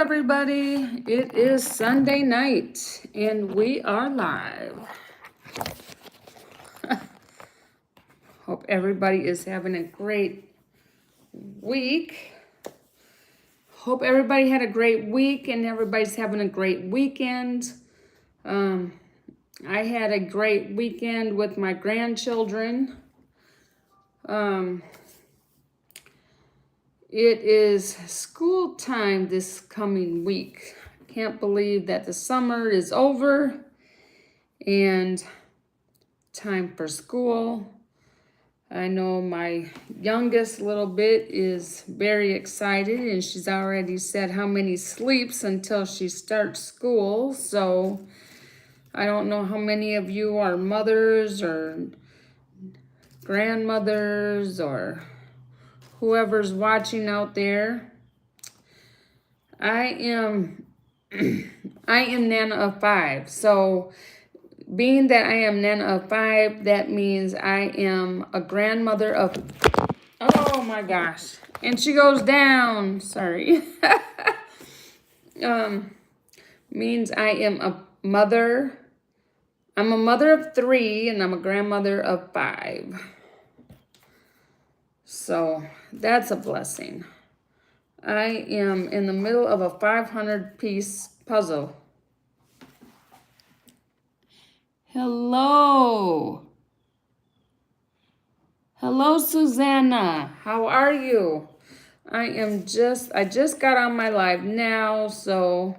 everybody. It is Sunday night and we are live. Hope everybody is having a great week. Hope everybody had a great week and everybody's having a great weekend. I had a great weekend with my grandchildren. It is school time this coming week. Can't believe that the summer is over and time for school. I know my youngest little bit is very excited and she's already said how many sleeps until she starts school. So I don't know how many of you are mothers or grandmothers or whoever's watching out there. I am Nana of 5. So being that I am Nana of 5, that means I am a grandmother of, oh my gosh, and she goes down, sorry. Means I am a mother, I'm a mother of 3 and I'm a grandmother of 5. So that's a blessing. I am in the middle of a 500-piece puzzle. Hello. Hello, Susanna. How are you? I just got on my live now, so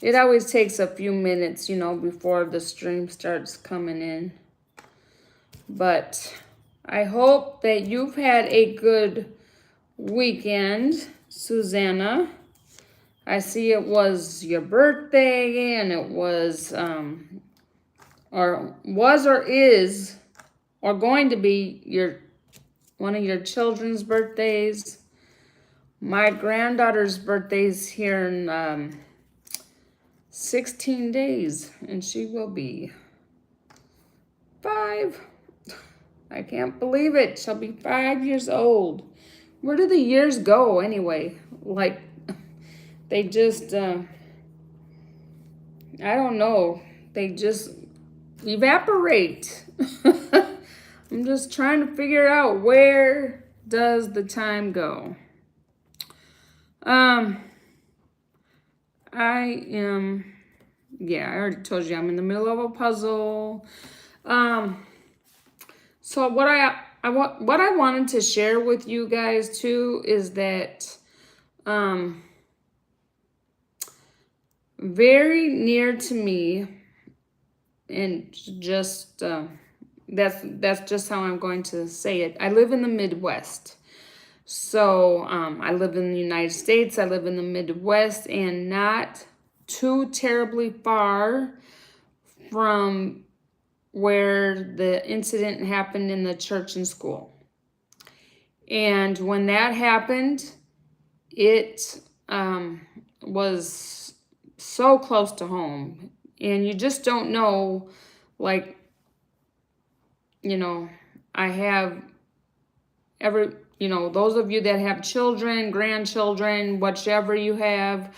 it always takes a few minutes, before the stream starts coming in. But I hope that you've had a good weekend, Susanna. I see it was your birthday and it was, or is, or going to be one of your children's birthdays. My granddaughter's birthday's here in 16 days, and she will be 5. I can't believe it. She'll be 5 years old. Where do the years go anyway? Like, they just, I don't know. They just evaporate. I'm just trying to figure out, where does the time go? I already told you I'm in the middle of a puzzle. So what I wanted to share with you guys too is that very near to me, and just that's just how I'm going to say it. I live in the Midwest. So I live in the United States, I live in the Midwest, and not too terribly far from where the incident happened in the church and school. And when that happened, it was so close to home. And you just don't know, like, I have those of you that have children, grandchildren, whichever you have,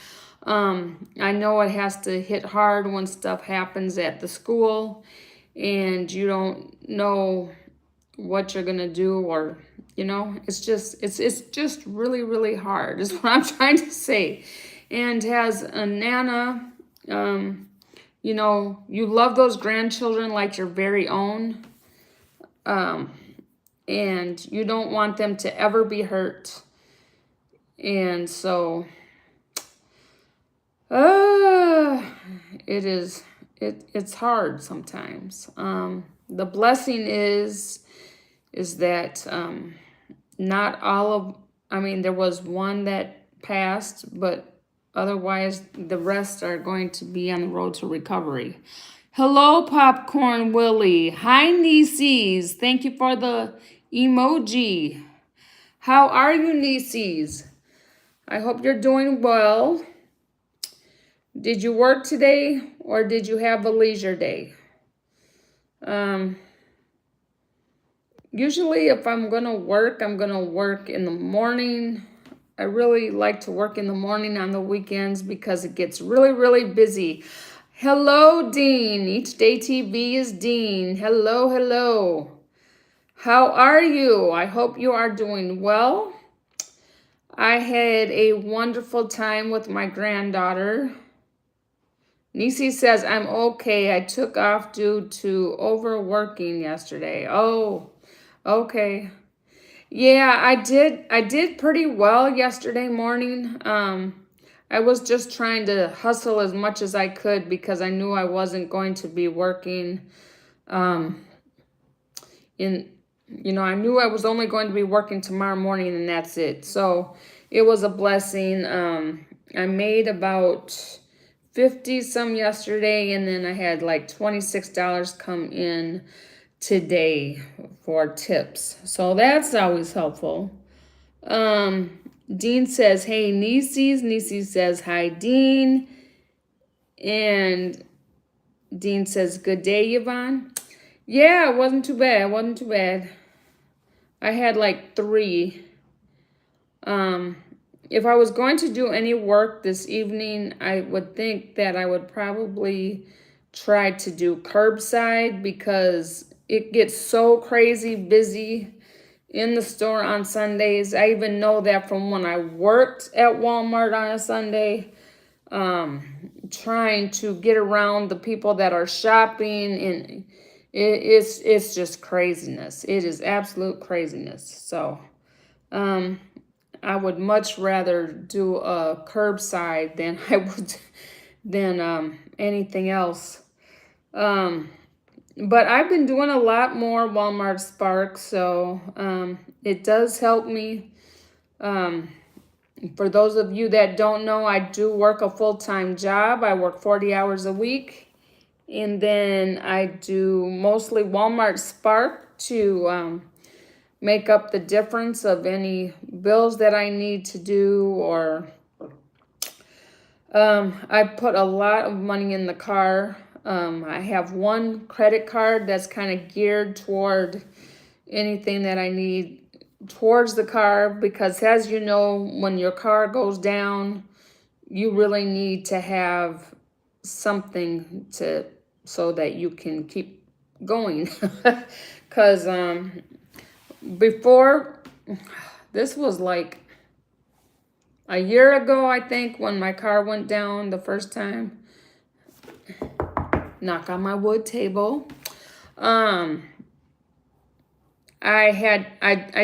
I know it has to hit hard when stuff happens at the school and you don't know what you're going to do, or, it's just really, really hard is what I'm trying to say. And as a Nana, you love those grandchildren like your very own. And you don't want them to ever be hurt. And so, it's hard sometimes. The blessing is that, not all of, there was one that passed, but otherwise the rest are going to be on the road to recovery. Hello, Popcorn Willie. Hi, Nieces. Thank you for the emoji. How are you, Nieces? I hope you're doing well. Did you work today or did you have a leisure day? Usually if I'm going to work in the morning. I really like to work in the morning on the weekends because it gets really, really busy. Hello, Dean. Each Day TV is Dean. Hello, hello. How are you? I hope you are doing well. I had a wonderful time with my granddaughter. Nisi says, I'm okay. I took off due to overworking yesterday. Oh, okay. Yeah, I did pretty well yesterday morning. I was just trying to hustle as much as I could because I knew I wasn't going to be working um in I knew I was only going to be working tomorrow morning and that's it. So it was a blessing. I made about 50 some yesterday and then I had like $26 come in today for tips. So that's always helpful. Dean says, hey, Nieces. Nisi says, hi, Dean. And Dean says, good day, Yvonne. Yeah, it wasn't too bad. It wasn't too bad. I had like 3. If I was going to do any work this evening, I would think that I would probably try to do curbside because it gets so crazy busy in the store on Sundays. I even know that from when I worked at Walmart on a Sunday, trying to get around the people that are shopping, and it's just craziness. It is absolute craziness. So I would much rather do a curbside than I would than anything else. But I've been doing a lot more Walmart Spark, so it does help me. For those of you that don't know, I do work a full-time job. I work 40 hours a week, and then I do mostly Walmart Spark to make up the difference of any bills that I need to do, or I put a lot of money in the car. I have one credit card that's kind of geared toward anything that I need towards the car, because as you know, when your car goes down, you really need to have something so that you can keep going. Because before, this was like a year ago, I think, when my car went down the first time. Knock on my wood table. I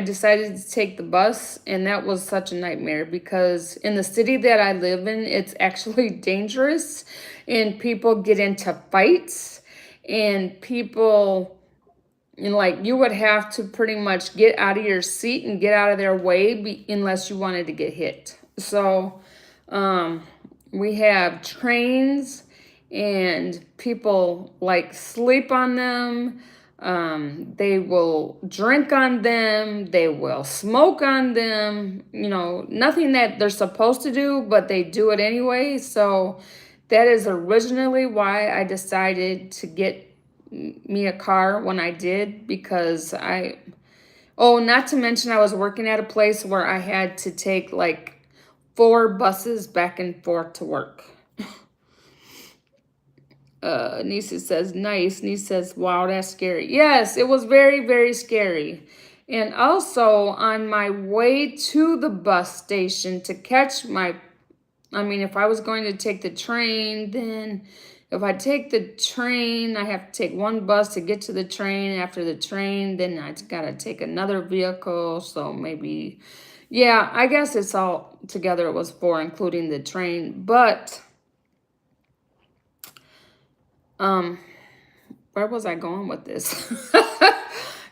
decided to take the bus, and that was such a nightmare because in the city that I live in, it's actually dangerous, and people get into fights, and people, like, you would have to pretty much get out of your seat and get out of their way unless you wanted to get hit. So we have trains, and people like sleep on them. They will drink on them. They will smoke on them. Nothing that they're supposed to do, but they do it anyway. So that is originally why I decided to get me a car when I did, because not to mention I was working at a place where I had to take like 4 buses back and forth to work. Nisi says, nice. Nisi says, wow, that's scary. Yes, it was very, very scary. And also on my way to the bus station to catch if I was going to take the train, then if I take the train, I have to take 1 bus to get to the train. After the train, then I got to take another vehicle. So maybe, yeah, I guess it's all together. It was 4, including the train. But where was I going with this?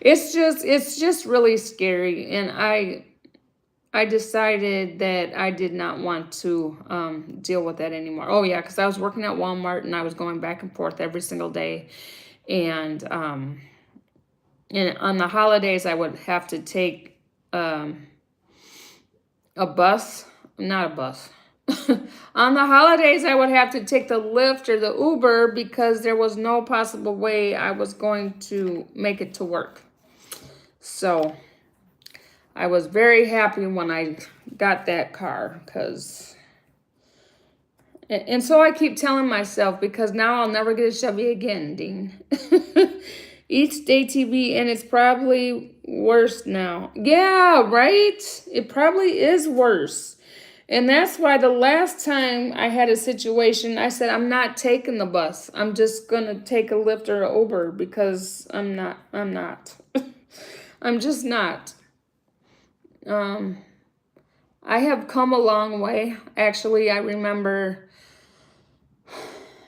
It's just really scary, and I decided that I did not want to deal with that anymore. Oh yeah, because I was working at Walmart and I was going back and forth every single day, and on the holidays I would have to take a bus, not a bus. On the holidays, I would have to take the Lyft or the Uber because there was no possible way I was going to make it to work. So I was very happy when I got that car, and so I keep telling myself, because now I'll never get a Chevy again, Dean. Each day TV, and it's probably worse now. Yeah, right? It probably is worse. And that's why the last time I had a situation, I said, I'm not taking the bus. I'm just going to take a Lyft or an Uber, because I'm not. I'm just not. I have come a long way. Actually, I remember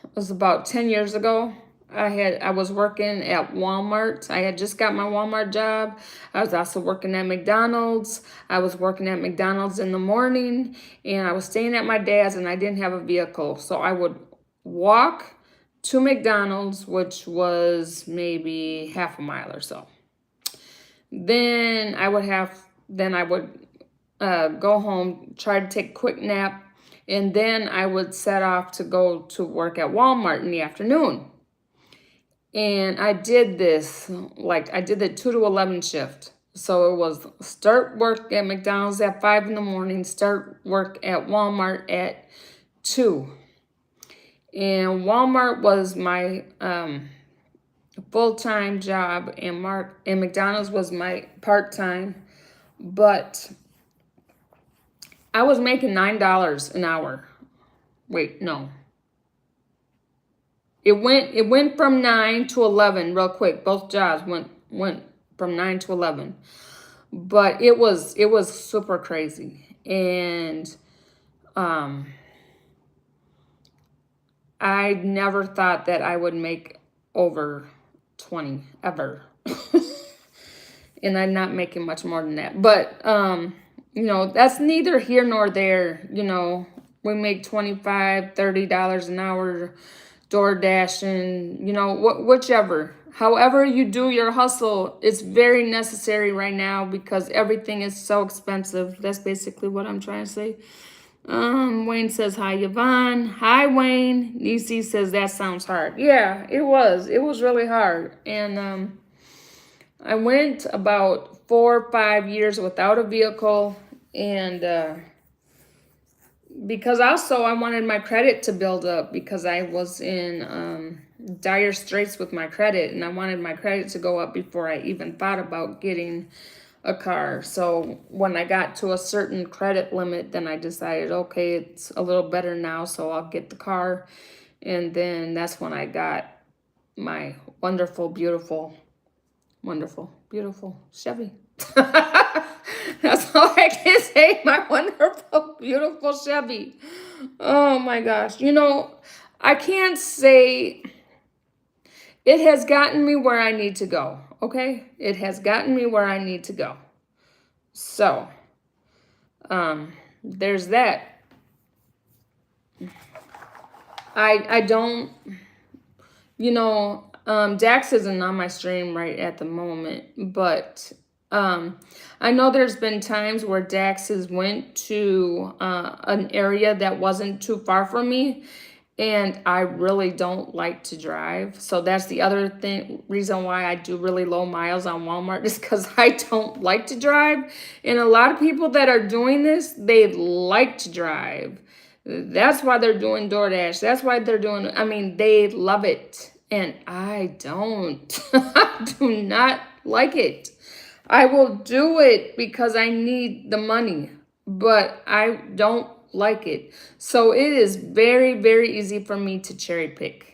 it was about 10 years ago. I was working at Walmart. I had just got my Walmart job. I was also working at McDonald's. I was working at McDonald's in the morning, and I was staying at my dad's, and I didn't have a vehicle. So I would walk to McDonald's, which was maybe half a mile or so. Then I would go home, try to take a quick nap, and then I would set off to go to work at Walmart in the afternoon. And I did this, I did the 2 to 11 shift. So it was start work at McDonald's at 5 in the morning, start work at Walmart at 2. And Walmart was my full-time job, and McDonald's was my part-time. But I was making $9 an hour. Wait, no. It went from 9 to 11 real quick. Both jobs went from 9 to 11. But it was super crazy. And I never thought that I would make over 20 ever. And I'm not making much more than that. But that's neither here nor there. We make $25, $30 an hour DoorDash, and whichever. However you do your hustle, it's very necessary right now because everything is so expensive. That's basically what I'm trying to say. Wayne says, hi, Yvonne. Hi, Wayne. Nisi says, that sounds hard. Yeah, it was. It was really hard. And I went about 4 or 5 years without a vehicle, and because also I wanted my credit to build up, because I was in dire straits with my credit, and I wanted my credit to go up before I even thought about getting a car. So when I got to a certain credit limit, then I decided, okay, it's a little better now, so I'll get the car. And then that's when I got my wonderful, beautiful Chevy. That's all I can say. My wonderful, beautiful Chevy. Oh my gosh. I can't say it has gotten me where I need to go. Okay? It has gotten me where I need to go. So, there's that. I don't, Dax isn't on my stream right at the moment, but I know there's been times where Dax has went to an area that wasn't too far from me, and I really don't like to drive. So that's the other reason why I do really low miles on Walmart, is because I don't like to drive. And a lot of people that are doing this, they like to drive. That's why they're doing DoorDash. That's why they love it. And I don't. I do not like it. I will do it because I need the money, but I don't like it. So it is very, very easy for me to cherry pick.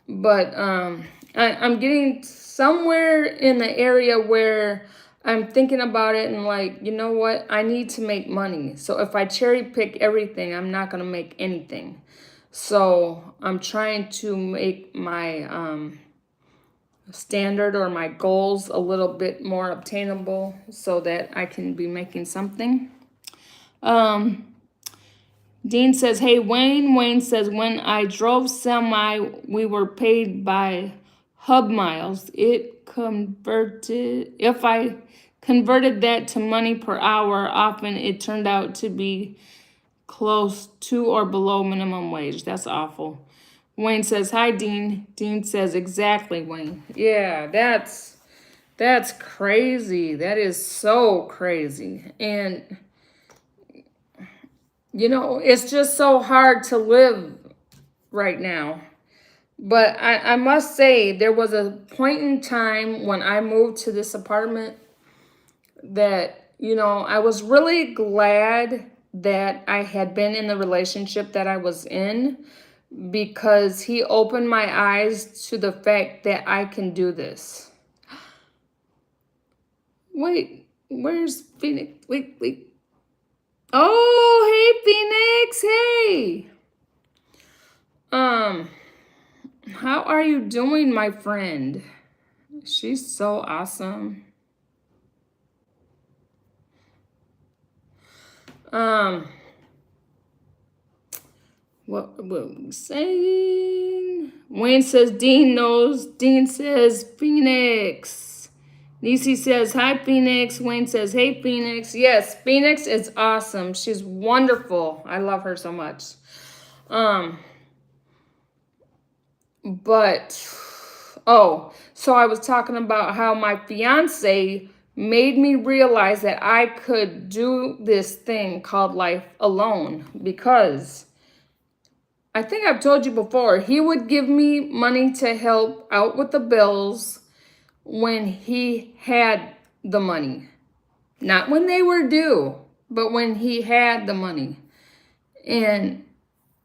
But I'm getting somewhere in the area where I'm thinking about it and you know what? I need to make money. So if I cherry pick everything, I'm not going to make anything. So I'm trying to make my standard or my goals a little bit more obtainable so that I can be making something. Dean says, hey, Wayne. Wayne says, when I drove semi, we were paid by hub miles. If I converted that to money per hour, often it turned out to be close to or below minimum wage. That's awful. Wayne says, hi, Dean. Dean says, exactly, Wayne. Yeah, that's That's crazy. That is so crazy. And, it's just so hard to live right now. But I must say, there was a point in time when I moved to this apartment that, I was really glad that I had been in the relationship that I was in because he opened my eyes to the fact that I can do this. Wait, where's Phoenix? Wait. Oh, hey, Phoenix. Hey. Um, how are you doing, my friend? She's so awesome. Um, what we saying? Wayne says Dean knows. Dean says Phoenix. Nisi says hi, Phoenix. Wayne says hey, Phoenix. Yes, Phoenix is awesome. She's wonderful. I love her so much. Um, but so I was talking about how my fiance made me realize that I could do this thing called life alone because I think I've told you before, he would give me money to help out with the bills when he had the money. Not when they were due, but when he had the money. And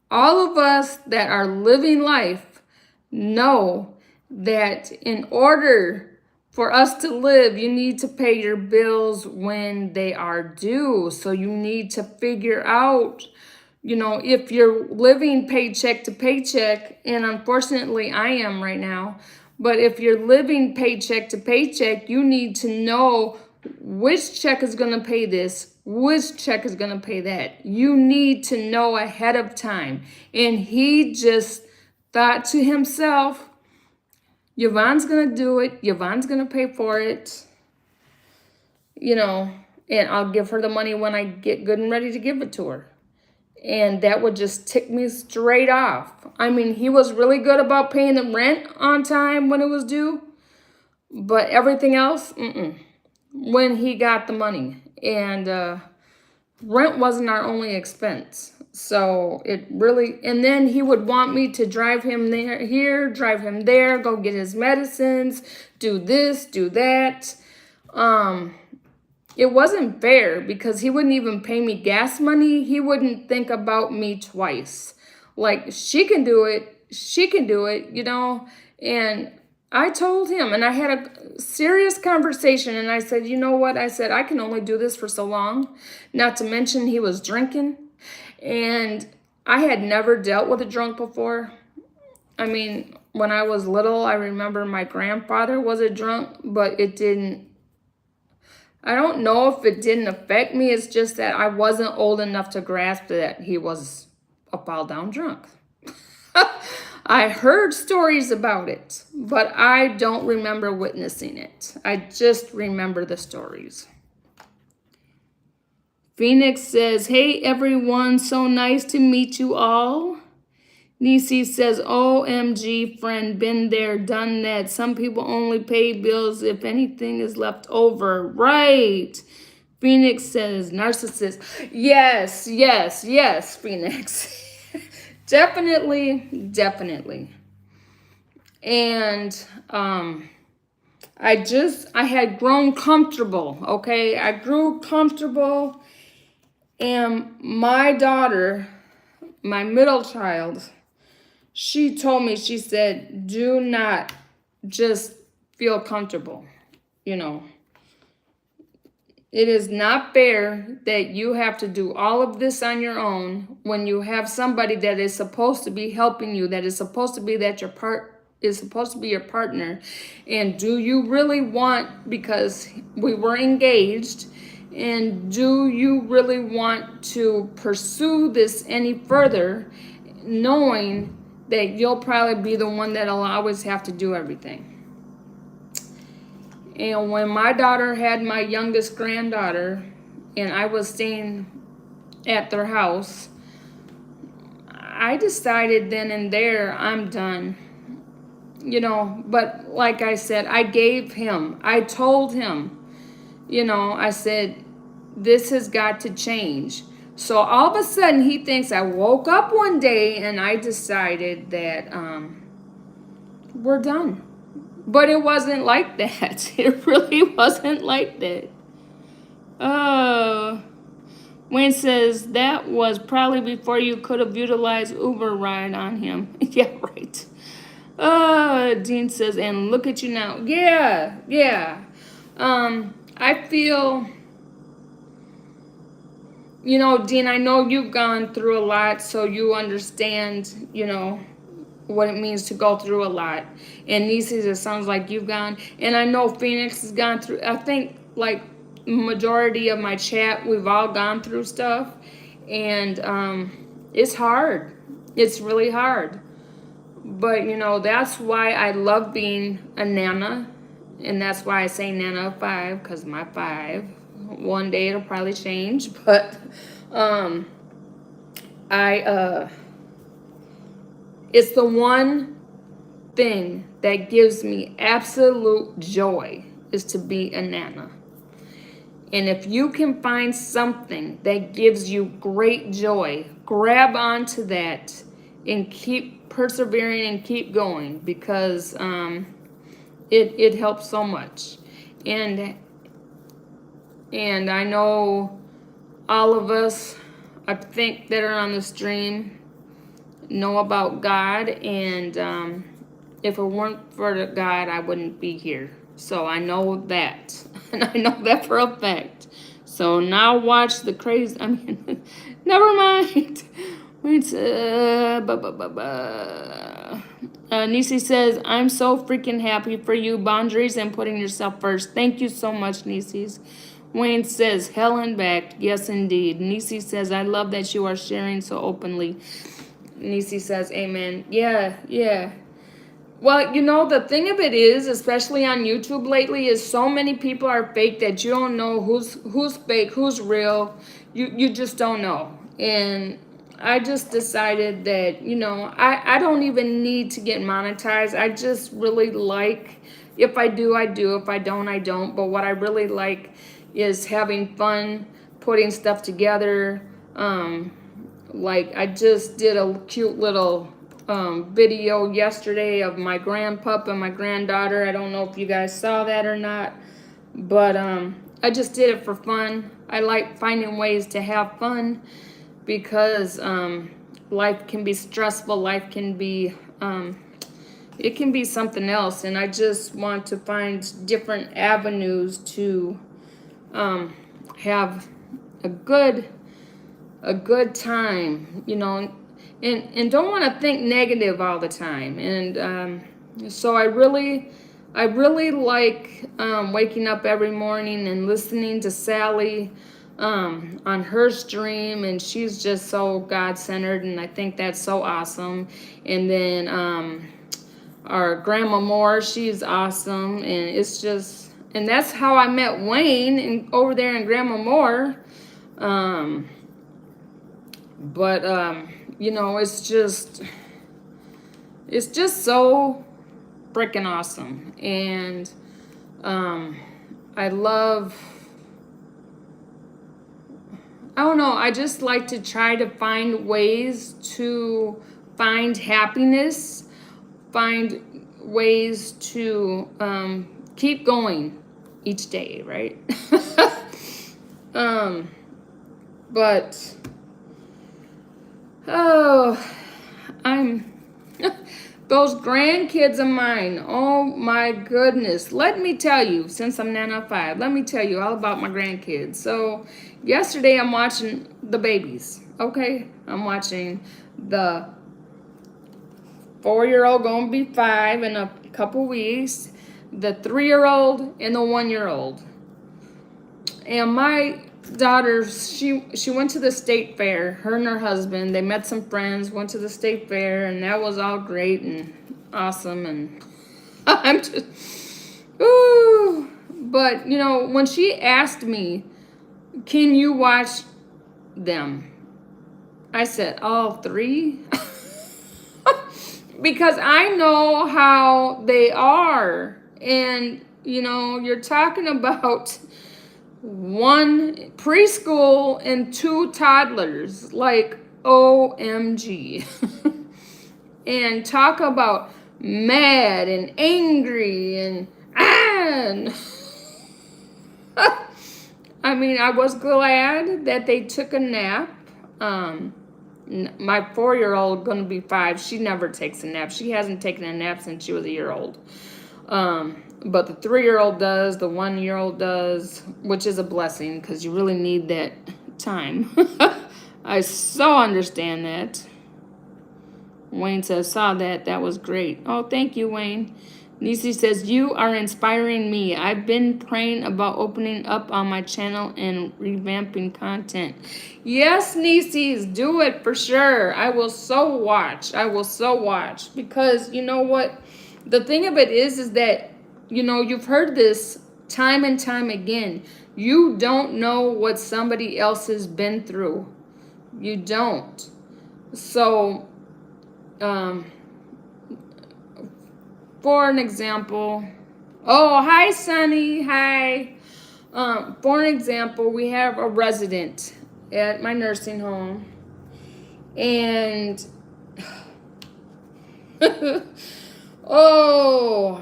all of us that are living life know that in order for us to live, you need to pay your bills when they are due. So you need to figure out, if you're living paycheck to paycheck, and unfortunately I am right now, but if you're living paycheck to paycheck, you need to know which check is going to pay this, which check is going to pay that. You need to know ahead of time. And he just thought to himself, Yvonne's going to do it. Yvonne's going to pay for it. And I'll give her the money when I get good and ready to give it to her. And that would just tick me straight off. I mean, he was really good about paying the rent on time when it was due. But everything else, when he got the money. And rent wasn't our only expense. So it really, and then he would want me to drive him here, drive him there, go get his medicines, do this, do that. It wasn't fair because he wouldn't even pay me gas money. He wouldn't think about me twice. Like, she can do it, And I told him, and I had a serious conversation, and I said, you know what? I said, I can only do this for so long. Not to mention he was drinking, and I had never dealt with a drunk before. I mean, when I was little, I remember my grandfather was a drunk, but I don't know if it didn't affect me. It's just that I wasn't old enough to grasp that he was a fall down drunk. I heard stories about it, but I don't remember witnessing it. I just remember the stories. Phoenix says, hey everyone, so nice to meet you all. Nisi says, OMG, friend, been there, done that. Some people only pay bills if anything is left over. Right. Phoenix says, narcissist. Yes, Phoenix. Definitely. And I had grown comfortable, okay? I grew comfortable, and my daughter, my middle child, she told me, she said, do not just feel comfortable, It is not fair that you have to do all of this on your own when you have somebody that is supposed to be helping you, that is supposed to be your partner. And do you really want, because we were engaged, and do you really want to pursue this any further, knowing that you'll probably be the one that'll always have to do everything? And when my daughter had my youngest granddaughter, and I was staying at their house, I decided then and there, I'm done. you know, but like I said, I told him, you know, I said, this has got to change. So all of a sudden he thinks I woke up one day and I decided that we're done. But it wasn't like that. It really wasn't like that. Oh. Wayne says that was probably before you could have utilized Uber ride on him. Yeah, right. Dean says, and look at you now. Yeah, yeah. I feel, you know, Dean, I know you've gone through a lot, so you understand, you know, what it means to go through a lot. And Nieces, it sounds like you've gone. And I know Phoenix has gone through, I think, like, majority of my chat, we've all gone through stuff. And it's hard. It's really hard. But, you know, that's why I love being a Nana. And that's why I say Nana of 5, because my 5. One day it'll probably change. But it's the one thing that gives me absolute joy is to be a Nana. And if you can find something that gives you great joy, grab onto that and keep persevering and keep going, because it helps so much. And I know all of us, I think, that are on the stream know about God, and if it weren't for the God, I wouldn't be here. So I know that, and I know that for a fact. So now watch the crazy, I mean, never mind. Wait, Nisi says, I'm so freaking happy for you. Boundaries and putting yourself first. Thank you so much, Nisi's. Wayne says, hell and back. Yes, indeed. Nisi says, I love that you are sharing so openly. Nisi says, amen. Yeah, yeah. Well, you know, the thing of it is, especially on YouTube lately, is so many people are fake that you don't know who's fake, who's real. You just don't know. And I just decided that, you know, I don't even need to get monetized. I just really like, if I do, I do. If I don't, I don't. But what I really like is having fun, putting stuff together. Like, I just did a cute little video yesterday of my grandpup and my granddaughter. I don't know if you guys saw that or not, but I just did it for fun. I like finding ways to have fun, because life can be stressful. Life can be it can be something else, and I just want to find different avenues to have a good time, you know, and don't want to think negative all the time. And so I really like waking up every morning and listening to Sally on her stream, and she's just so God-centered, and I think that's so awesome. And then our Grandma Moore, she's awesome, and it's just, and that's how I met Wayne over there in Grandma Moore. But you know, it's just so freaking awesome. And I don't know, I just like to try to find ways to find happiness, find ways to keep going each day, right? But oh, those grandkids of mine, oh my goodness. Let me tell you, since I'm Nana 5, let me tell you all about my grandkids. So yesterday I'm watching the babies, okay? I'm watching the 4-year-old gonna be 5 in a couple weeks, the 3-year-old and the 1-year-old. And my daughter, she went to the state fair. Her and her husband, they met some friends, went to the state fair, and that was all great and awesome. And I'm just, ooh. But you know, when she asked me, can you watch them, I said, all 3? because I know how they are. And, you're talking about one preschool and two toddlers. Like, OMG. And talk about mad and angry and I mean, I was glad that they took a nap. My 4-year-old, gonna be 5, she never takes a nap. She hasn't taken a nap since she was a year old. But the 3-year-old does, the 1-year-old does, which is a blessing because you really need that time. I so understand that. Wayne says, saw that. That was great. Oh, thank you, Wayne. Nisi says, you are inspiring me. I've been praying about opening up on my channel and revamping content. Yes, Nisi's, do it for sure. I will so watch. I will so watch. Because you know what? The thing of it is that, you've heard this time and time again. You don't know what somebody else has been through. You don't. So, for an example, oh, hi, Sunny, hi. For an example, we have a resident at my nursing home, and oh,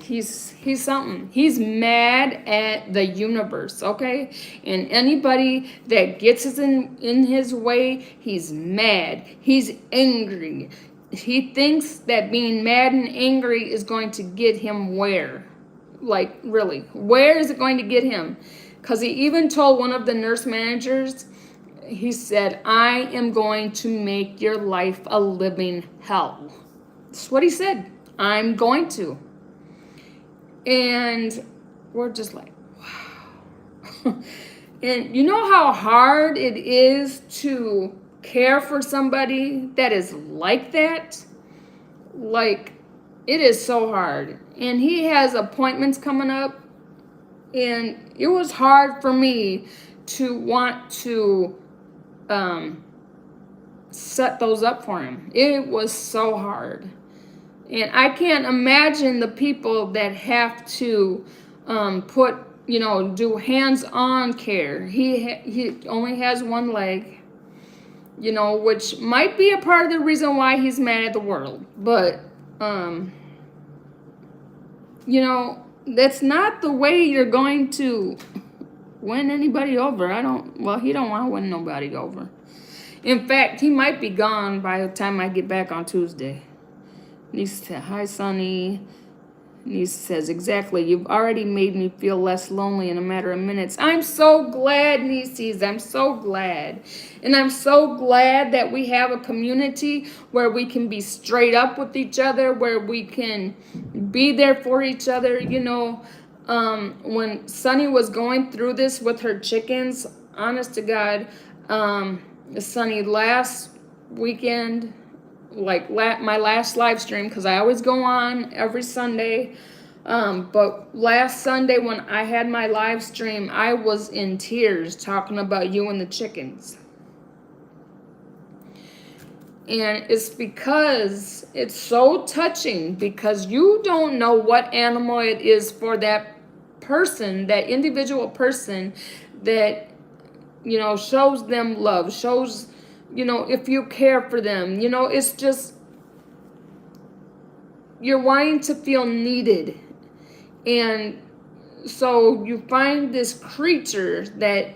he's something. He's mad at the universe, okay? And anybody that gets in his way, he's mad. He's angry. He thinks that being mad and angry is going to get him where? Like, really, where is it going to get him? Because he even told one of the nurse managers, he said, I am going to make your life a living hell. That's what he said. I'm going to. And we're just like, wow. And you know how hard it is to care for somebody that is like that? Like, it is so hard. And he has appointments coming up, and it was hard for me to want to set those up for him. It was so hard. And I can't imagine the people that have to put, do hands-on care. He only has one leg, which might be a part of the reason why he's mad at the world. But, that's not the way you're going to win anybody over. He don't want to win nobody over. In fact, he might be gone by the time I get back on Tuesday. Nisa said, hi, Sonny. Nisa says, exactly. You've already made me feel less lonely in a matter of minutes. I'm so glad, Nisis. I'm so glad. And I'm so glad that we have a community where we can be straight up with each other, where we can be there for each other. When Sunny was going through this with her chickens, honest to God, Sunny, last weekend, like my last live stream, because I always go on every Sunday, but last Sunday when I had my live stream, I was in tears talking about you and the chickens. And it's because it's so touching, because you don't know what animal it is for that person, that individual person that, shows them love, shows, if you care for them, it's just, you're wanting to feel needed. And so you find this creature that,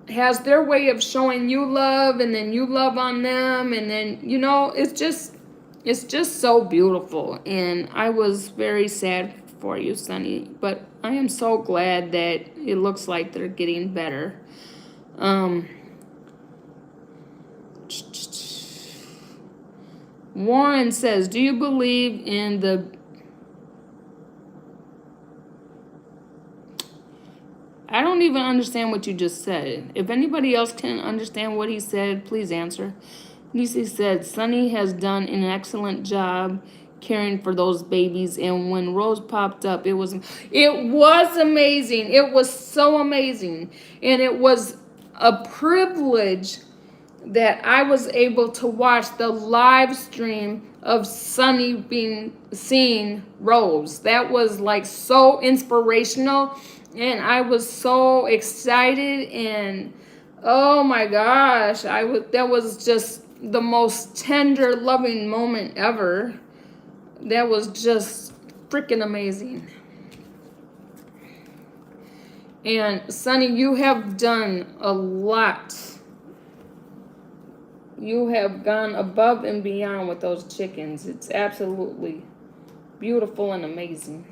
has their way of showing you love, and then you love on them, and then, it's just so beautiful. And I was very sad for you, Sunny, but I am so glad that it looks like they're getting better. Warren says, do you believe in the I don't even understand what you just said. If anybody else can understand what he said, please answer. Nisi said, Sunny has done an excellent job caring for those babies, and when Rose popped up, it was amazing. It was so amazing. And it was a privilege that I was able to watch the live stream of Sunny being seeing Rose. That was like so inspirational, and I was so excited, and oh my gosh, that was just the most tender, loving moment ever. That was just freaking amazing. And Sunny, you have done a lot. You have gone above and beyond with those chickens. It's absolutely beautiful and amazing.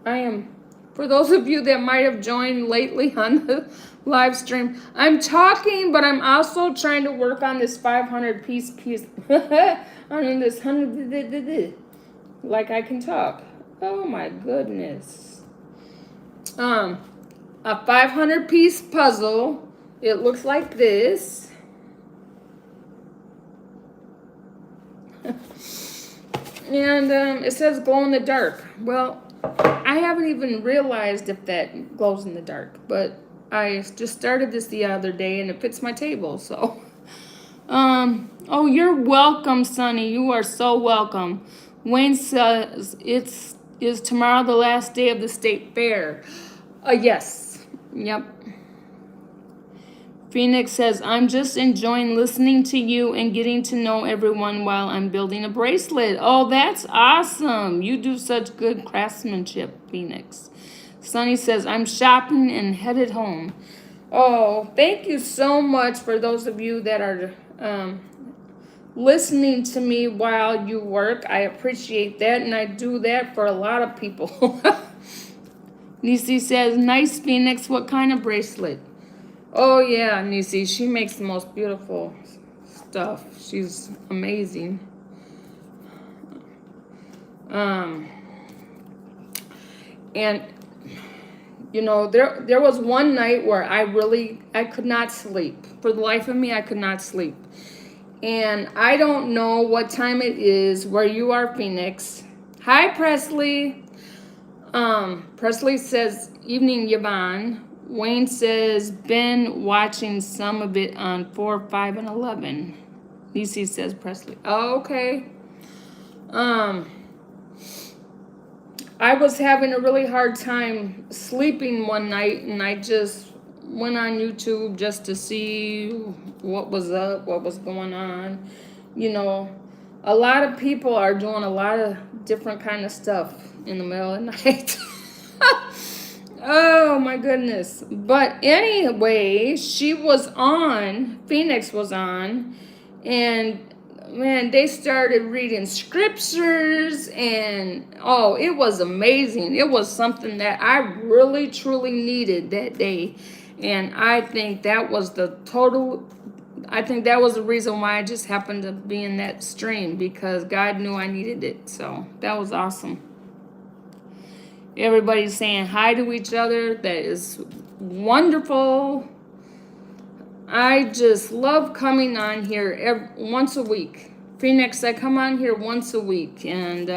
For those of you that might have joined lately on the live stream, I'm talking, but I'm also trying to work on this 500 piece. On this 100, like I can talk. Oh my goodness. A 500 piece puzzle. It looks like this. And it says glow in the dark. Well, I haven't even realized if that glows in the dark, but I just started this the other day and it fits my table, so. Oh, you're welcome, Sonny. You are so welcome. Wayne says is tomorrow the last day of the state fair. Yes. Yep. Phoenix says, I'm just enjoying listening to you and getting to know everyone while I'm building a bracelet. Oh, that's awesome. You do such good craftsmanship, Phoenix. Sunny says, I'm shopping and headed home. Oh, thank you so much for those of you that are listening to me while you work. I appreciate that, and I do that for a lot of people. Nisi says, nice, Phoenix. What kind of bracelet? Oh, yeah, Nisi. She makes the most beautiful stuff. She's amazing. And, you know, there was one night where I could not sleep. For the life of me, I could not sleep. And I don't know what time it is where you are, Phoenix. Hi, Presley. Presley says, evening, Yvonne. Wayne says, been watching some of it on 4, 5, and 11. Nisi says, Presley. Oh, okay. I was having a really hard time sleeping one night, and I just went on YouTube just to see what was up, what was going on. You know, a lot of people are doing a lot of different kind of stuff in the middle of the night. Oh my goodness. But anyway, Phoenix was on, and man, they started reading scriptures, and oh, it was amazing. It was something that I really truly needed that day. And I think that was the reason why I just happened to be in that stream, because God knew I needed it. So that was awesome. Everybody's saying hi to each other. That is wonderful. I just love coming on here once a week. Phoenix, I come on here once a week, and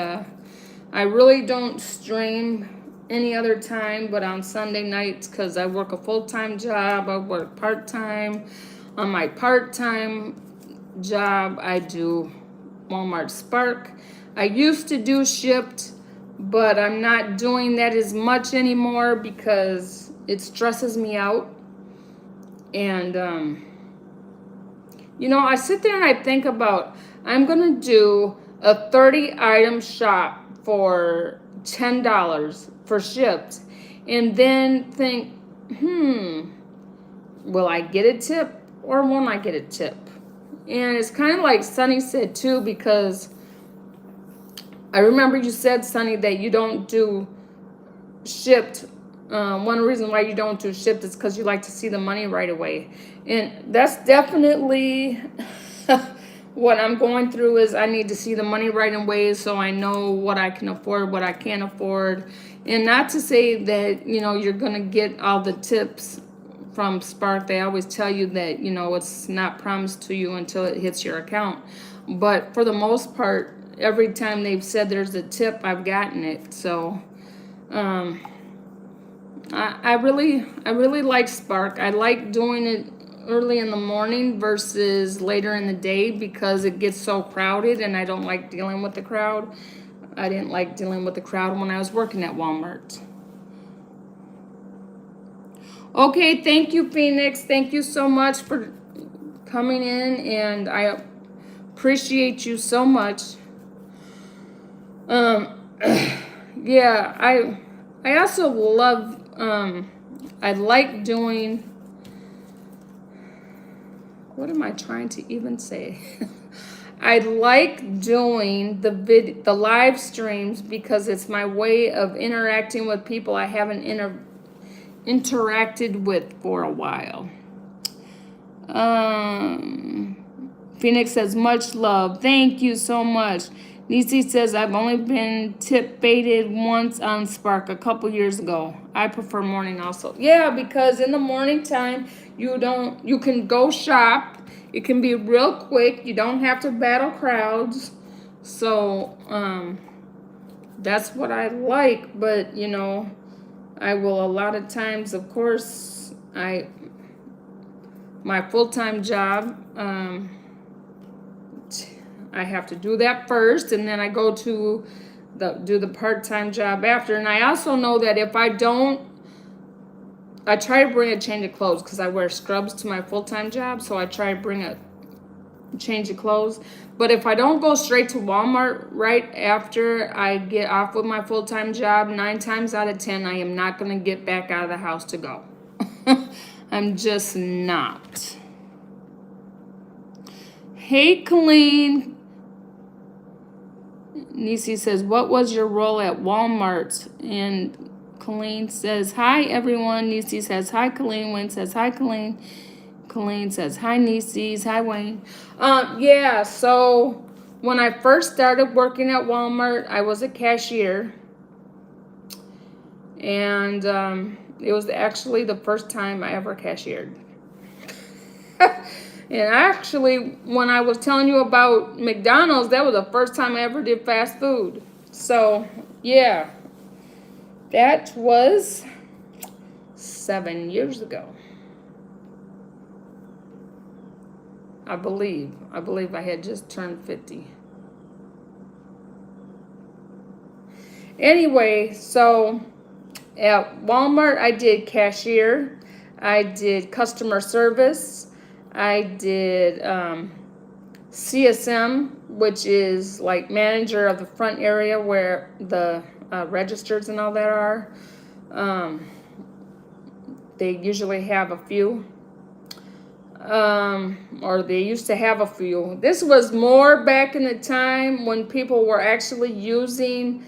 I really don't stream any other time but on Sunday nights, because I work a full-time job. I work part-time. On my part-time job, I do Walmart Spark. I used to do Shipt, but I'm not doing that as much anymore because it stresses me out. And, you know, I sit there and I think about, I'm going to do a 30-item shop for $10 for Shipt, and then think, will I get a tip or won't I get a tip? And it's kind of like Sunny said too, because I remember you said, Sunny, that you don't do Shipt. One reason why you don't do Shipt is because you like to see the money right away. And that's definitely what I'm going through, is I need to see the money right away so I know what I can afford, what I can't afford. And not to say that, you know, you're going to get all the tips from Spark. They always tell you that, you know, it's not promised to you until it hits your account. But for the most part, every time they've said there's a tip, I've gotten it. So I really like Spark. I like doing it early in the morning versus later in the day because it gets so crowded and I don't like dealing with the crowd. I didn't like dealing with the crowd when I was working at Walmart. Okay, thank you, Phoenix. Thank you so much for coming in, and I appreciate you so much. Yeah, I also love, I like doing, what am I trying to even say? I like doing the live streams because it's my way of interacting with people I haven't interacted with for a while. Phoenix says, much love. Thank you so much. Nisi says, I've only been tip baited once on Spark a couple years ago. I prefer morning also. Yeah, because in the morning time, you can go shop. It can be real quick. You don't have to battle crowds. So, that's what I like. But, you know, I will a lot of times, of course, my full-time job, I have to do that first, and then I go to do the part-time job after. And I also know that if I don't, I try to bring a change of clothes because I wear scrubs to my full-time job, so I try to bring a change of clothes. But if I don't go straight to Walmart right after I get off with my full-time job, 9 times out of 10, I am not going to get back out of the house to go. I'm just not. Hey, Colleen. Nisi says, what was your role at Walmart? And Colleen says, hi, everyone. Nisi says, hi, Colleen. Wayne says, hi, Colleen. Colleen says, hi, Nisi's. Hi, Wayne. Yeah, so when I first started working at Walmart, I was a cashier. And it was actually the first time I ever cashiered. And actually, when I was telling you about McDonald's, that was the first time I ever did fast food. So, yeah, that was 7 years ago. I believe I had just turned 50. Anyway, so at Walmart, I did cashier. I did customer service. I did CSM, which is like manager of the front area where the registers and all that are. They usually have a few. Or they used to have a few. This was more back in the time when people were actually using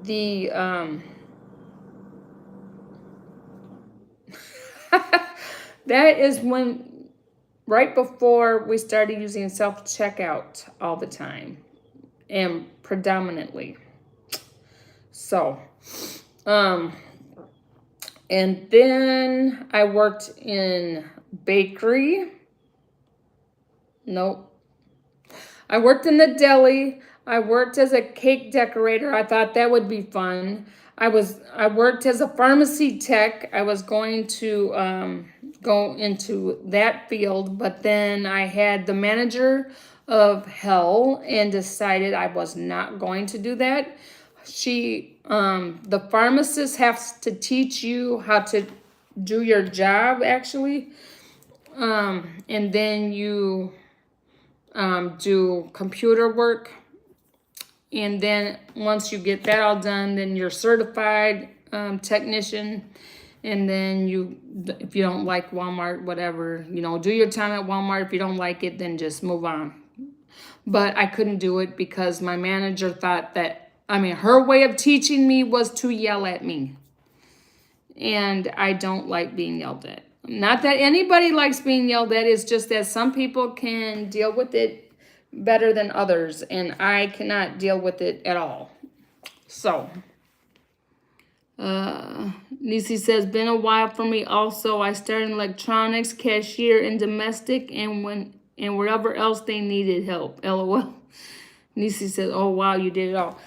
the that is when right before we started using self-checkout all the time and predominantly. So, and then I worked in bakery. Nope. I worked in the deli. I worked as a cake decorator. I thought that would be fun. I worked as a pharmacy tech. I was going to go into that field, but then I had the manager of hell and decided I was not going to do that. The pharmacist has to teach you how to do your job actually. And then you do computer work. And then once you get that all done, then you're certified technician. And then if you don't like Walmart, whatever, do your time at Walmart. If you don't like it, then just move on. But I couldn't do it because my manager thought that, her way of teaching me was to yell at me. And I don't like being yelled at. Not that anybody likes being yelled at. It's just that some people can deal with it better than others, and I cannot deal with it at all. So, Nisi says, been a while for me also. I started in electronics, cashier, and domestic, and wherever else they needed help. LOL. Nisi says, oh wow, you did it all.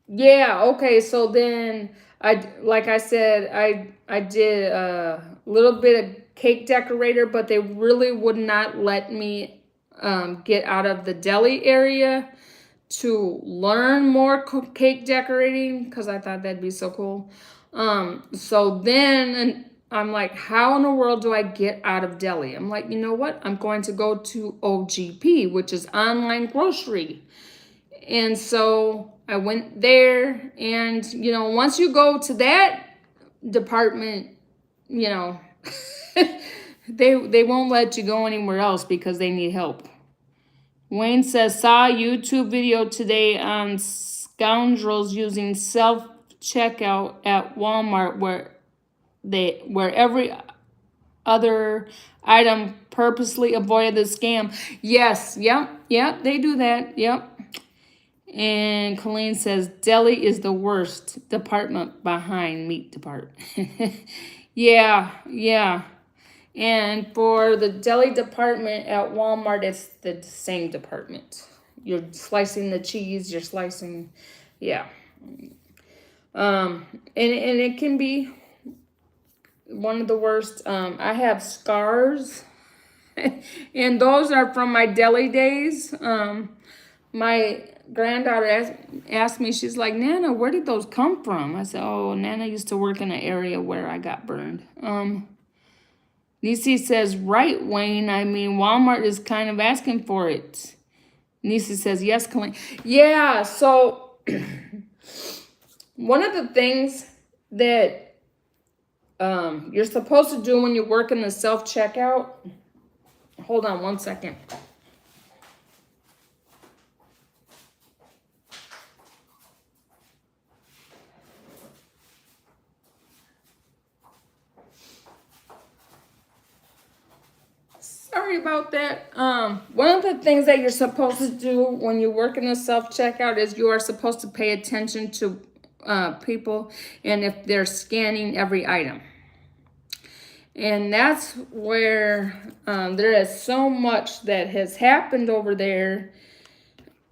Yeah, okay, so then I did a little bit of cake decorator, but they really would not let me get out of the deli area to learn more cake decorating because I thought that'd be so cool. So then I'm like, how in the world do I get out of deli? I'm like, you know what? I'm going to go to OGP, which is online grocery. And so I went there, and, you know, once you go to that department, you know, they won't let you go anywhere else because they need help. Wayne says, saw a YouTube video today on scoundrels using self-checkout at Walmart where every other item purposely avoided the scam. Yes, yep, they do that, yep. And Colleen says, deli is the worst department behind meat department. Yeah. And for the deli department at Walmart, it's the same department. You're slicing the cheese, you're slicing, yeah. And it can be one of the worst. I have scars, and those are from my deli days. My granddaughter asked me, she's like, Nana, where did those come from? I said, oh, Nana used to work in an area where I got burned. Nisi says, right, Wayne. I mean, Walmart is kind of asking for it. Nisi says, yes, Colleen. Yeah, so one of the things that you're supposed to do when you work in the self-checkout, hold on one second. Sorry about that. One of the things that you're supposed to do when you work in a self-checkout is you are supposed to pay attention to people and if they're scanning every item. And that's where there is so much that has happened over there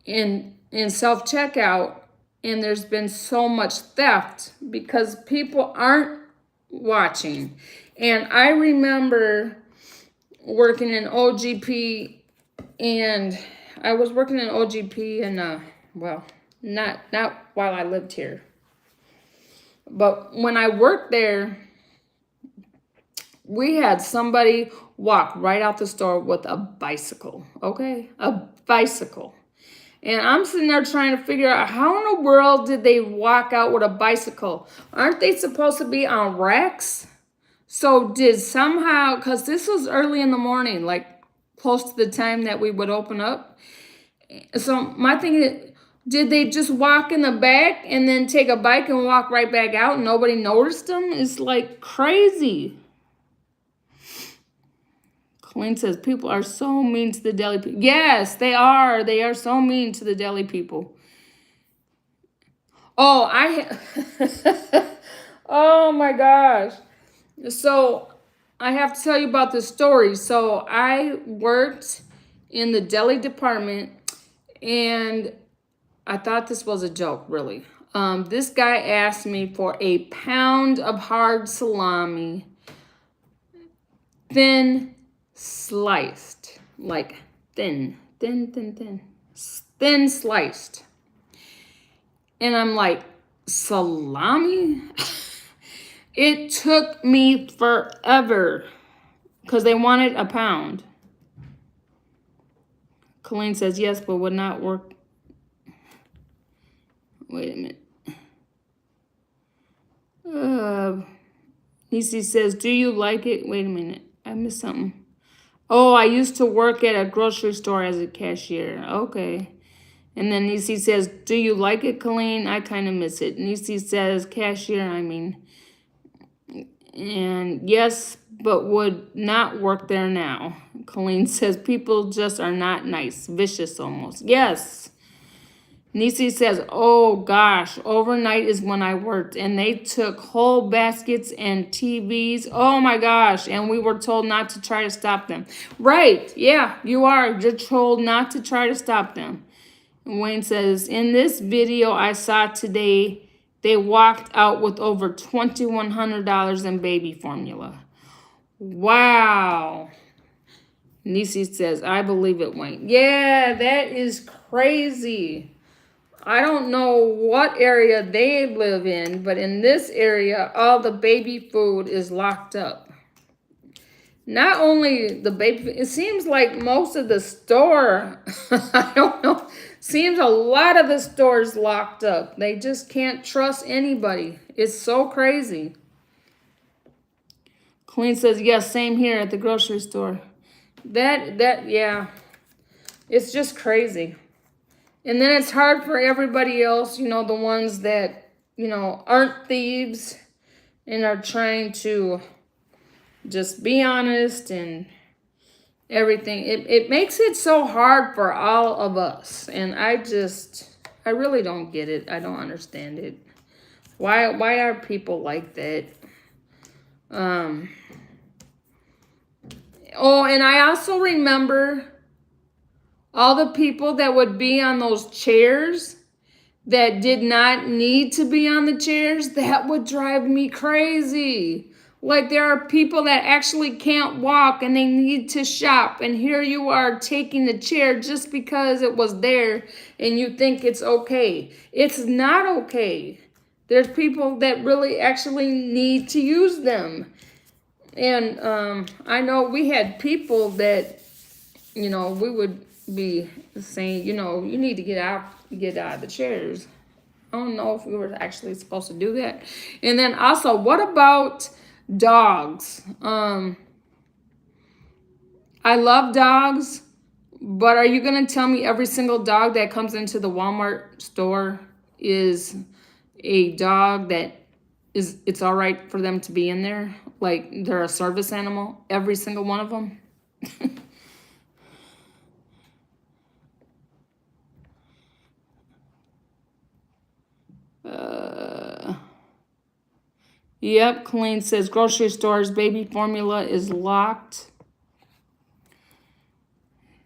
in self-checkout, and there's been so much theft because people aren't watching. And I remember working in OGP, and I was working in OGP, and well, not while I lived here, but when I worked there, we had somebody walk right out the store with a bicycle, okay? A bicycle. And I'm sitting there trying to figure out how in the world did they walk out with a bicycle? Aren't they supposed to be on racks? So did somehow, because this was early in the morning, like close to the time that we would open up. So my thing is, did they just walk in the back and then take a bike and walk right back out and nobody noticed them? It's like crazy. Colleen says, people are so mean to the deli people. Yes, they are. They are so mean to the deli people. Oh, oh my gosh. So I have to tell you about this story. So I worked in the deli department, and I thought this was a joke, really. This guy asked me for a pound of hard salami, thin sliced, like thin sliced. And I'm like, salami? It took me forever because they wanted a pound. Colleen says, yes, but would not work. Wait a minute. Nisi says, do you like it? Wait a minute. I missed something. Oh, I used to work at a grocery store as a cashier. Okay. And then Nisi says, do you like it, Colleen? I kind of miss it. Nisi says, cashier, I mean. And yes, but would not work there now. Colleen says, people just are not nice. Vicious almost. Yes. Nisi says, oh gosh, overnight is when I worked, and they took whole baskets and TVs. Oh my gosh, and we were told not to try to stop them. Right, yeah, you are. You're told not to try to stop them. And Wayne says, in this video I saw today, they walked out with over $2,100 in baby formula. Wow. Nisi says, I believe it, Wayne. Yeah, that is crazy. I don't know what area they live in, but in this area, all the baby food is locked up. Not only the baby, it seems like most of the store, I don't know, seems a lot of the stores locked up. They just can't trust anybody. It's so crazy. Colleen says, yes, same here at the grocery store. Yeah, it's just crazy. And then it's hard for everybody else, the ones that, aren't thieves and are trying to just be honest and everything. It makes it so hard for all of us. And I really don't get it. I don't understand it. Why are people like that? Oh, and I also remember all the people that would be on those chairs that did not need to be on the chairs. That would drive me crazy. Like, there are people that actually can't walk and they need to shop, and here you are taking the chair just because it was there and you think it's okay. It's not okay. There's people that really actually need to use them. And I know we had people that, we would be saying, you need to get out of the chairs. I don't know if we were actually supposed to do that. And then also, what about dogs? I love dogs, but are you going to tell me every single dog that comes into the Walmart store is a dog that it's all right for them to be in there? Like, they're a service animal, every single one of them? Yep, Colleen says grocery stores, baby formula is locked.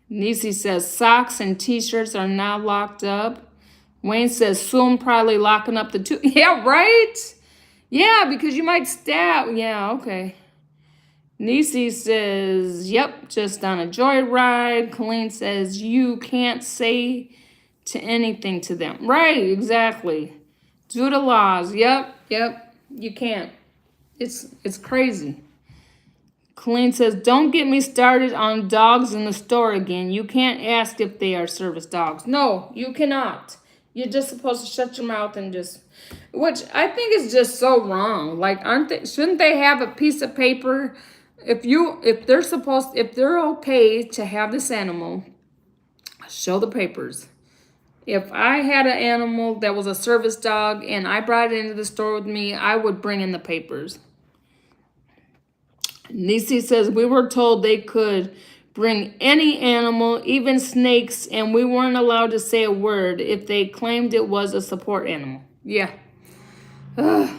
Nisi says socks and t-shirts are now locked up. Wayne says soon probably locking up the two. Yeah, right? Yeah, because you might stab. Yeah, okay. Nisi says, yep, just on a joyride. Colleen says you can't say to anything to them. Right, exactly. Do the laws. Yep, you can't. It's crazy. Colleen says, don't get me started on dogs in the store again. You can't ask if they are service dogs. No, you cannot. You're just supposed to shut your mouth and just, which I think is just so wrong. Like, shouldn't they have a piece of paper? If they're okay to have this animal, show the papers. If I had an animal that was a service dog and I brought it into the store with me, I would bring in the papers. Nisi says, we were told they could bring any animal, even snakes, and we weren't allowed to say a word if they claimed it was a support animal. Yeah. Ugh.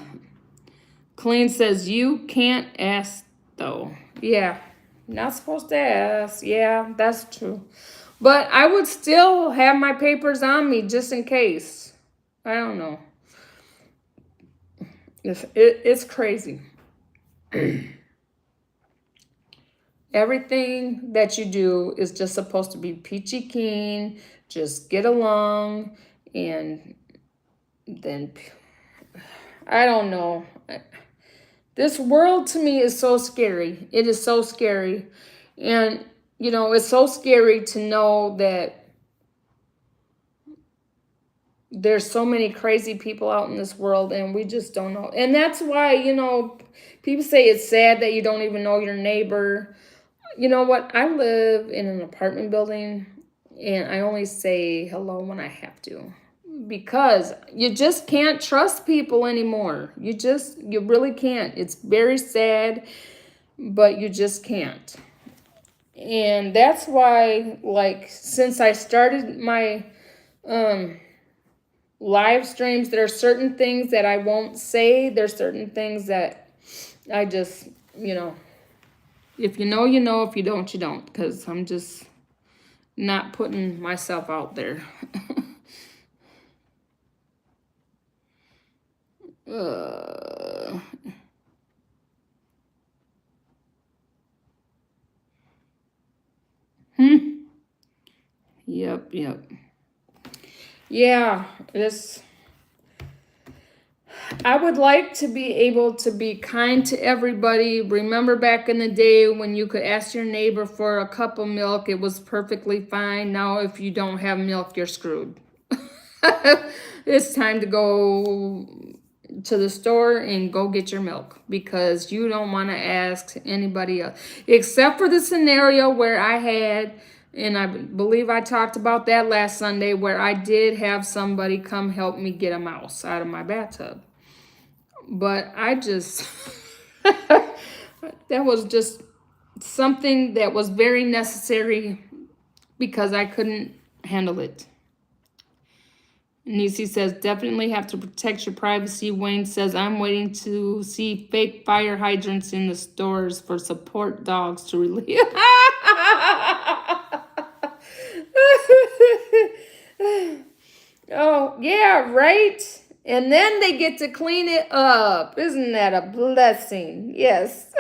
Colleen says, you can't ask, though. Yeah. Not supposed to ask. Yeah, that's true. But I would still have my papers on me just in case. I don't know. It's crazy. Everything that you do is just supposed to be peachy keen, just get along, and then, I don't know. This world to me is so scary. It is so scary. And, it's so scary to know that there's so many crazy people out in this world and we just don't know. And that's why, people say it's sad that you don't even know your neighbor. You know what? I live in an apartment building and I only say hello when I have to because you just can't trust people anymore. You really can't. It's very sad, but you just can't. And that's why, like, since I started my live streams, there are certain things that I won't say. There's certain things that I just, if you know, you know. If you don't, you don't. Because I'm just not putting myself out there. Yep. Yeah, I would like to be able to be kind to everybody. Remember back in the day when you could ask your neighbor for a cup of milk, it was perfectly fine. Now, if you don't have milk, you're screwed. It's time to go to the store and go get your milk because you don't want to ask anybody else. Except for the scenario where I had, and I believe I talked about that last Sunday, where I did have somebody come help me get a mouse out of my bathtub. But I just, that was just something that was very necessary because I couldn't handle it. Nisi says, definitely have to protect your privacy. Wayne says, I'm waiting to see fake fire hydrants in the stores for support dogs to relieve. Oh, yeah, right? And then they get to clean it up. Isn't that a blessing? Yes.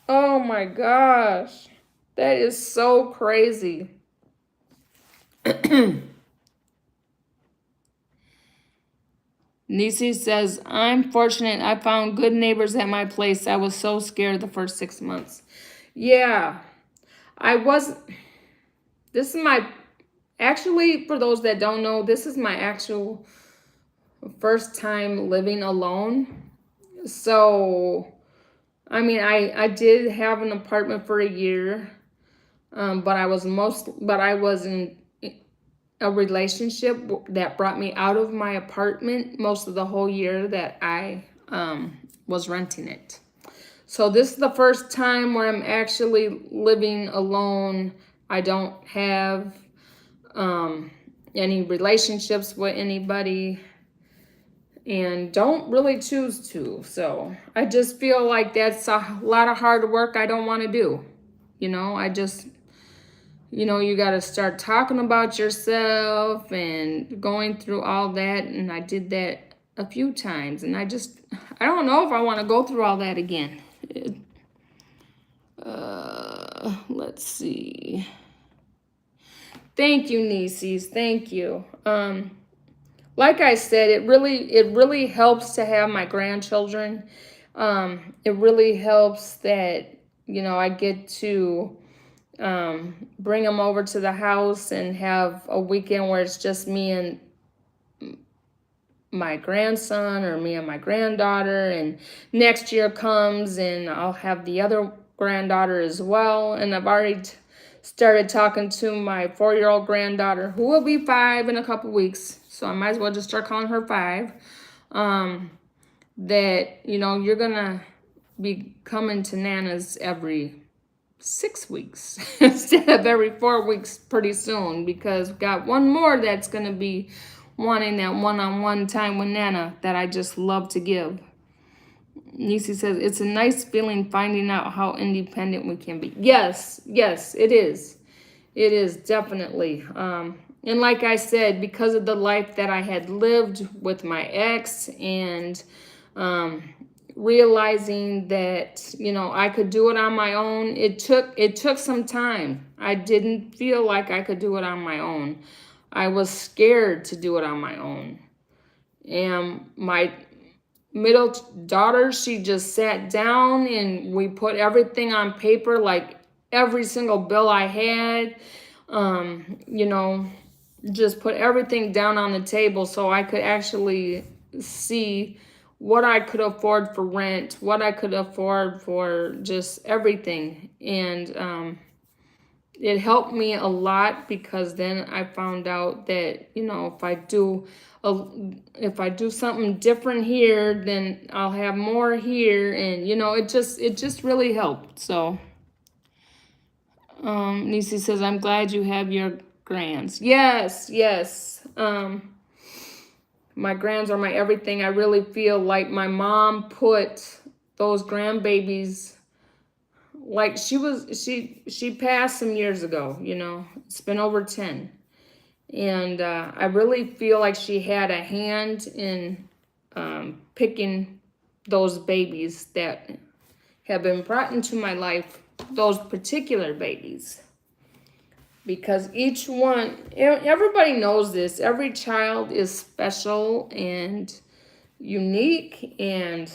Oh my gosh. That is so crazy. Nisi says, I'm fortunate I found good neighbors at my place. I was so scared the first 6 months. Yeah, I was. This is my, actually, for those that don't know, this is my actual first time living alone. So, I mean, I did have an apartment for a year, but I was in a relationship that brought me out of my apartment most of the whole year that I was renting it. So this is the first time where I'm actually living alone. I don't have any relationships with anybody and don't really choose to. So I just feel like that's a lot of hard work I don't want to do. You got to start talking about yourself and going through all that. And I did that a few times. And I don't know if I want to go through all that again. Let's see. Thank you, Nieces. Thank you. Like I said, it really helps to have my grandchildren. It really helps that, I get to bring them over to the house and have a weekend where it's just me and my grandson or me and my granddaughter, and next year comes and I'll have the other granddaughter as well. And I've already started talking to my 4-year-old granddaughter, who will be 5 in a couple weeks, so I might as well just start calling her 5, that you're gonna be coming to Nana's every 6 weeks instead of every 4 weeks pretty soon, because we've got one more that's going to be wanting that one-on-one time with Nana that I just love to give. Nisi says, it's a nice feeling finding out how independent we can be. Yes, it is. It is definitely. And like I said, because of the life that I had lived with my ex and realizing that, I could do it on my own. It took some time. I didn't feel like I could do it on my own. I was scared to do it on my own. And my middle daughter, she just sat down and we put everything on paper, like every single bill I had, just put everything down on the table so I could actually see what I could afford for rent, what I could afford for just everything. And it helped me a lot, because then I found out that, if I do something different here, then I'll have more here. And, it just really helped. So, Nisi says, I'm glad you have your grands. Yes. My grands are my everything. I really feel like my mom put those grandbabies, like she passed some years ago, it's been over 10. And I really feel like she had a hand in picking those babies that have been brought into my life, those particular babies. because each one, everybody knows this. Every child is special and unique, and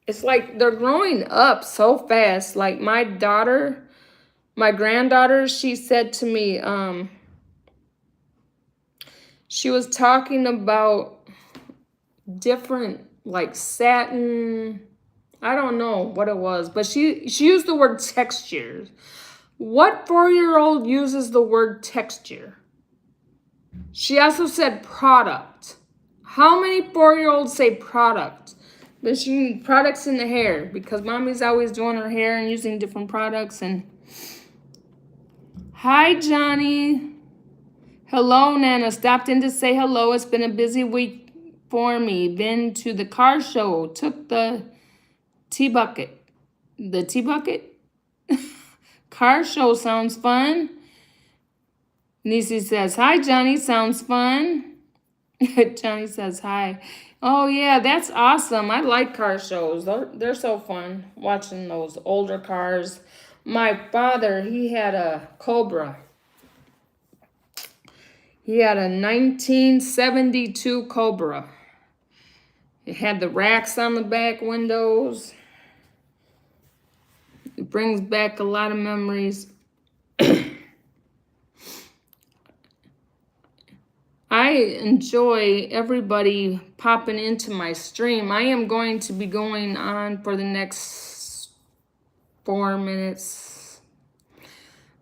it's like they're growing up so fast. Like my daughter, my granddaughter, she said to me, she was talking about different like satin, I don't know what it was, but she used the word texture. What 4-year-old uses the word texture? She also said product. How many 4-year-olds say product? But she needs products in the hair because mommy's always doing her hair and using different products. And hi, Johnny. Hello, Nana. Stopped in to say hello. It's been a busy week for me. Been to the car show. Took the tea bucket. The tea bucket? Car show sounds fun. Nisi says, hi, Johnny. Sounds fun. Johnny says, hi. Oh, yeah, that's awesome. I like car shows. They're so fun, watching those older cars. My father, he had a Cobra. He had a 1972 Cobra. It had the racks on the back windows. It brings back a lot of memories. I enjoy everybody popping into my stream. I am going to be going on for the next 4 minutes.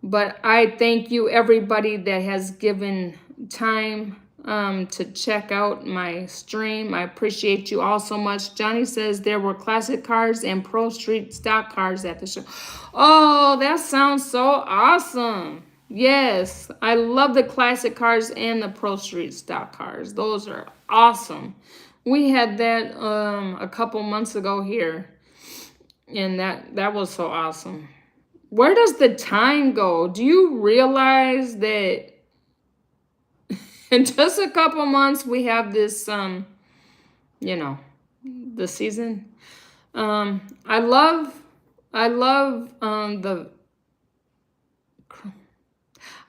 But I thank you, everybody that has given time to check out my stream. I appreciate you all so much. Johnny says there were classic cars and Pro Street stock cars at the show. Oh, that sounds so awesome. Yes, I love the classic cars and the Pro Street stock cars. Those are awesome. We had that a couple months ago here, and that was so awesome. Where does the time go? Do you realize that in just a couple months we have this you know, the season? I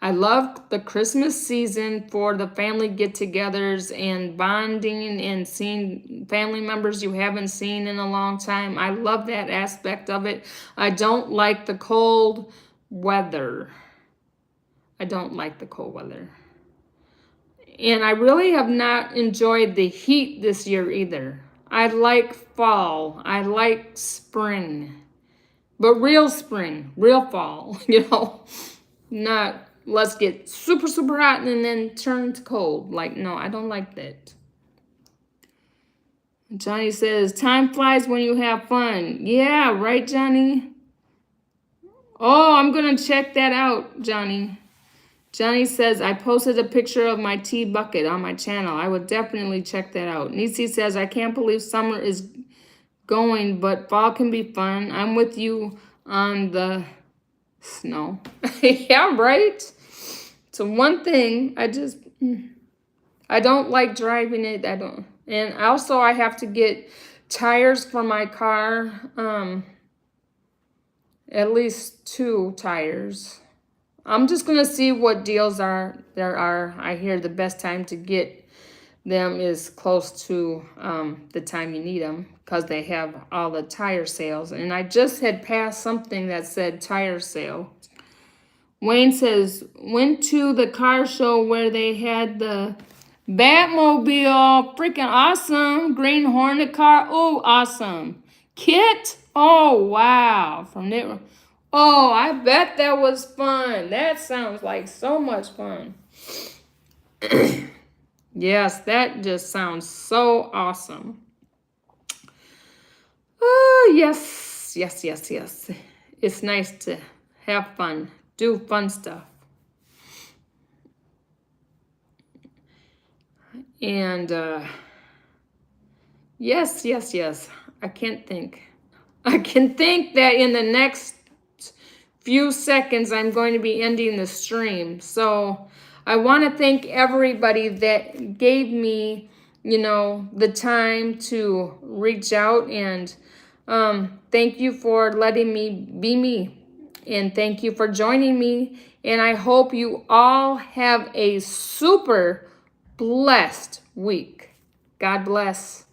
love the Christmas season for the family get-togethers and bonding and seeing family members you haven't seen in a long time. I love that aspect of it. I don't like the cold weather. I don't like the cold weather. And I really have not enjoyed the heat this year either. I like fall. I like spring. But real spring, real fall, you know, not let's get super, super hot and then turn to cold. Like, no, I don't like that. Johnny says, time flies when you have fun. Yeah, right, Johnny? Oh, I'm going to check that out, Johnny. Johnny says, I posted a picture of my tea bucket on my channel. I would definitely check that out. Nisi says, I can't believe summer is going, but fall can be fun. I'm with you on the snow. Yeah, right? So one thing, I don't like driving it. And also I have to get tires for my car. At least 2 tires. I'm just gonna see what deals there are. I hear the best time to get them is close to the time you need them because they have all the tire sales. And I just had passed something that said tire sale. Wayne says, went to the car show where they had the Batmobile. Freaking awesome. Green Hornet car. Oh, awesome. Kit. Oh, wow. From there. Oh, I bet that was fun. That sounds like so much fun. Yes, that just sounds so awesome. Oh, yes, yes, yes, yes. It's nice to have fun, do fun stuff. And yes, yes, yes. I can think that in the next few seconds I'm going to be ending the stream. So I want to thank everybody that gave me, you know, the time to reach out, and thank you for letting me be me. And thank you for joining me. And I hope you all have a super blessed week. God bless.